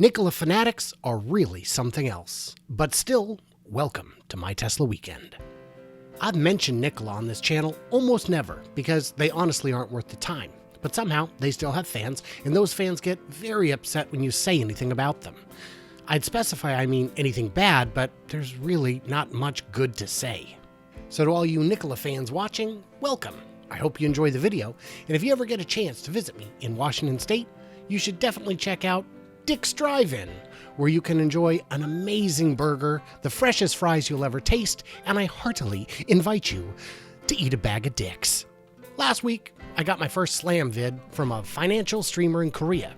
Nikola fanatics are really something else. But still, welcome to my Tesla weekend. I've mentioned Nikola on this channel almost never because they honestly aren't worth the time. But somehow they still have fans, and those fans get very upset when you say anything about them. I'd specify I mean anything bad, but there's really not much good to say. So to all you Nikola fans watching, welcome. I hope you enjoy the video, and if you ever get a chance to visit me in Washington State, you should definitely check out Dick's Drive-In, where you can enjoy an amazing burger, the freshest fries you'll ever taste, and I heartily invite you to eat a bag of dicks. Last week, I got my first slam vid from a financial streamer in Korea.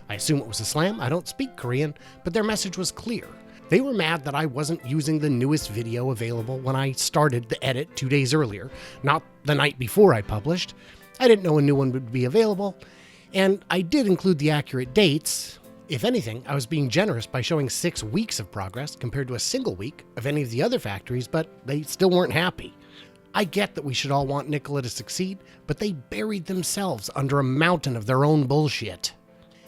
I assume it was a slam, I don't speak Korean, but their message was clear. They were mad that I wasn't using the newest video available when I started the edit 2 days earlier, not the night before I published. I didn't know a new one would be available, and I did include the accurate dates. If anything, I was being generous by showing 6 weeks of progress compared to a single week of any of the other factories, but they still weren't happy. I get that we should all want Nikola to succeed, but they buried themselves under a mountain of their own bullshit.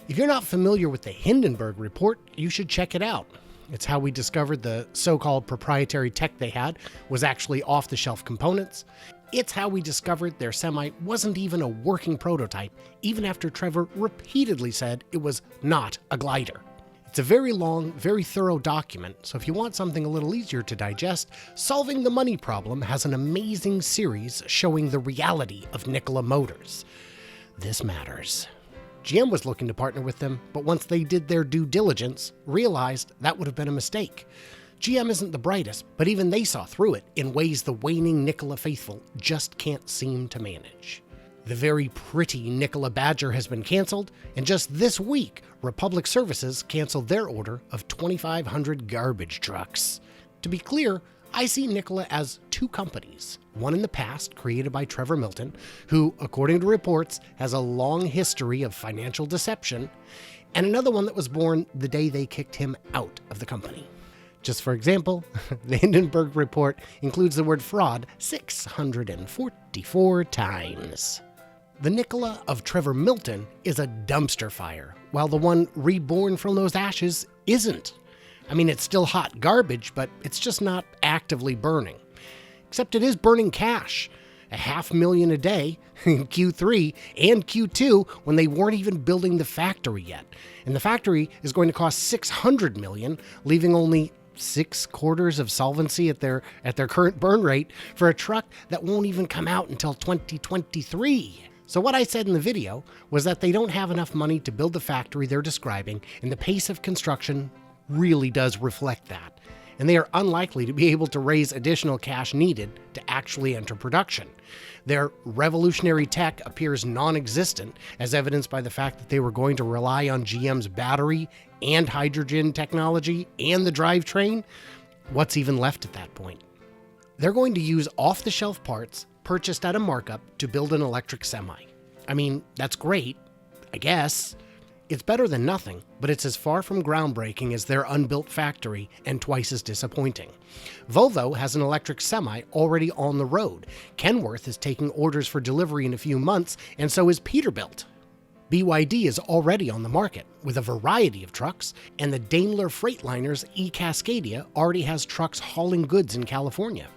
If you're not familiar with the Hindenburg Report, you should check it out. It's how we discovered the so-called proprietary tech they had was actually off-the-shelf components. It's how we discovered their semi wasn't even a working prototype, even after Trevor repeatedly said it was not a glider. It's a very long, very thorough document, so if you want something a little easier to digest, Solving the Money Problem has an amazing series showing the reality of Nikola Motors. This matters. GM was looking to partner with them, but once they did their due diligence, realized that would have been a mistake. GM isn't the brightest, but even they saw through it in ways the waning Nikola faithful just can't seem to manage. The very pretty Nikola Badger has been canceled, and just this week, Republic Services canceled their order of 2,500 garbage trucks. To be clear, I see Nikola as two companies, one in the past created by Trevor Milton, who, according to reports, has a long history of financial deception, and another one that was born the day they kicked him out of the company. Just for example, the Hindenburg Report includes the word fraud 644 times. The Nikola of Trevor Milton is a dumpster fire, while the one reborn from those ashes isn't. I mean, it's still hot garbage, but it's just not actively burning. Except it is burning cash. $500,000 a day in Q3 and Q2 when they weren't even building the factory yet. And the factory is going to cost $600 million, leaving only 6 quarters of solvency at their current burn rate for a truck that won't even come out until 2023. So what I said in the video was that they don't have enough money to build the factory they're describing, and the pace of construction really does reflect that. And they are unlikely to be able to raise additional cash needed to actually enter production. Their revolutionary tech appears non-existent, as evidenced by the fact that they were going to rely on GM's battery and hydrogen technology and the drivetrain. What's even left at that point? They're going to use off-the-shelf parts purchased at a markup to build an electric semi. I mean, that's great, I guess. It's better than nothing, but it's as far from groundbreaking as their unbuilt factory and twice as disappointing. Volvo has an electric semi already on the road. Kenworth is taking orders for delivery in a few months, and so is Peterbilt. BYD is already on the market with a variety of trucks, and the Daimler Freightliner's e-Cascadia already has trucks hauling goods in California.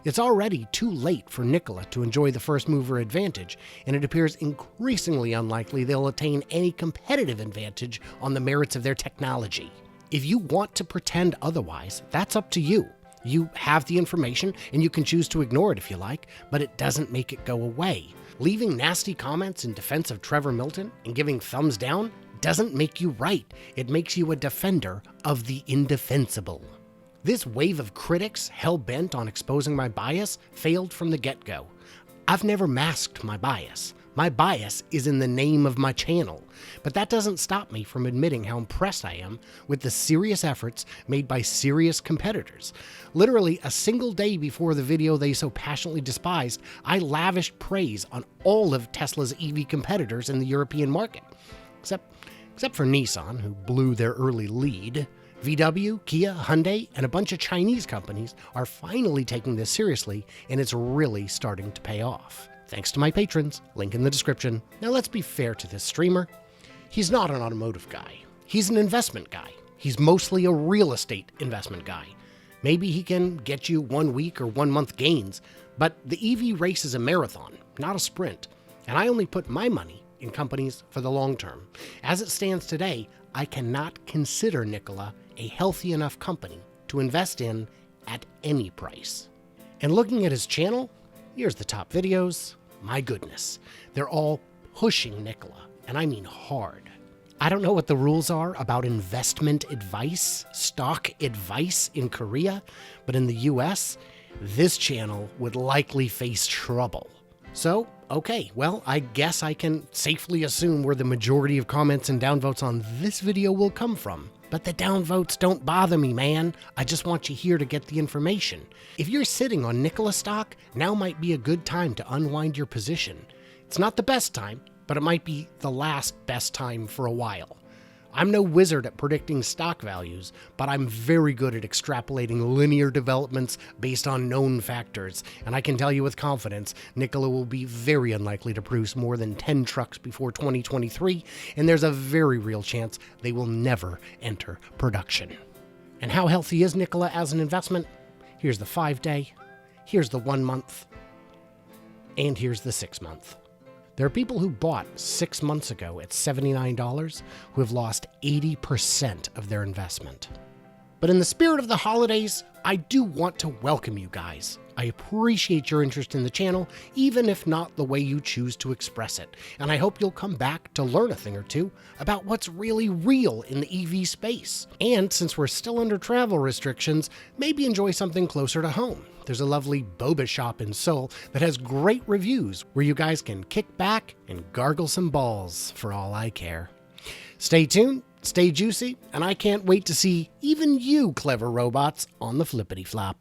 It's already too late for Nikola to enjoy the first mover advantage, and it appears increasingly unlikely they'll attain any competitive advantage on the merits of their technology. If you want to pretend otherwise, that's up to you. You have the information, and you can choose to ignore it if you like, but it doesn't make it go away. Leaving nasty comments in defense of Trevor Milton and giving thumbs down doesn't make you right. It makes you a defender of the indefensible. This wave of critics hell-bent on exposing my bias failed from the get-go. I've never masked my bias. My bias is in the name of my channel, but that doesn't stop me from admitting how impressed I am with the serious efforts made by serious competitors. Literally a single day before the video they so passionately despised, I lavished praise on all of Tesla's EV competitors in the European market. Except for Nissan, who blew their early lead. VW, Kia, Hyundai, and a bunch of Chinese companies are finally taking this seriously, and it's really starting to pay off. Thanks to my patrons, link in the description. Now let's be fair to this streamer. He's not an automotive guy. He's an investment guy. He's mostly a real estate investment guy. Maybe he can get you 1 week or 1 month gains, but the EV race is a marathon, not a sprint. And I only put my money in companies for the long term. As it stands today, I cannot consider Nikola a healthy enough company to invest in at any price. And looking at his channel, here's the top videos. My goodness, they're all pushing Nikola, and I mean hard. I don't know what the rules are about investment advice, stock advice in Korea, but in the US, this channel would likely face trouble. So, okay, well, I guess I can safely assume where the majority of comments and downvotes on this video will come from. But the downvotes don't bother me, man. I just want you here to get the information. If you're sitting on Nikola stock, now might be a good time to unwind your position. It's not the best time, but it might be the last best time for a while. I'm no wizard at predicting stock values, but I'm very good at extrapolating linear developments based on known factors, and I can tell you with confidence, Nikola will be very unlikely to produce more than 10 trucks before 2023, and there's a very real chance they will never enter production. And how healthy is Nikola as an investment? Here's the 5-day, here's the 1 month, and here's the 6 month. There are people who bought 6 months ago at $79 who have lost 80% of their investment. But in the spirit of the holidays, I do want to welcome you guys. I appreciate your interest in the channel, even if not the way you choose to express it. And I hope you'll come back to learn a thing or two about what's really real in the EV space. And since we're still under travel restrictions, maybe enjoy something closer to home. There's a lovely boba shop in Seoul that has great reviews where you guys can kick back and gargle some balls for all I care. Stay tuned, stay juicy, and I can't wait to see even you clever robots on the flippity flop.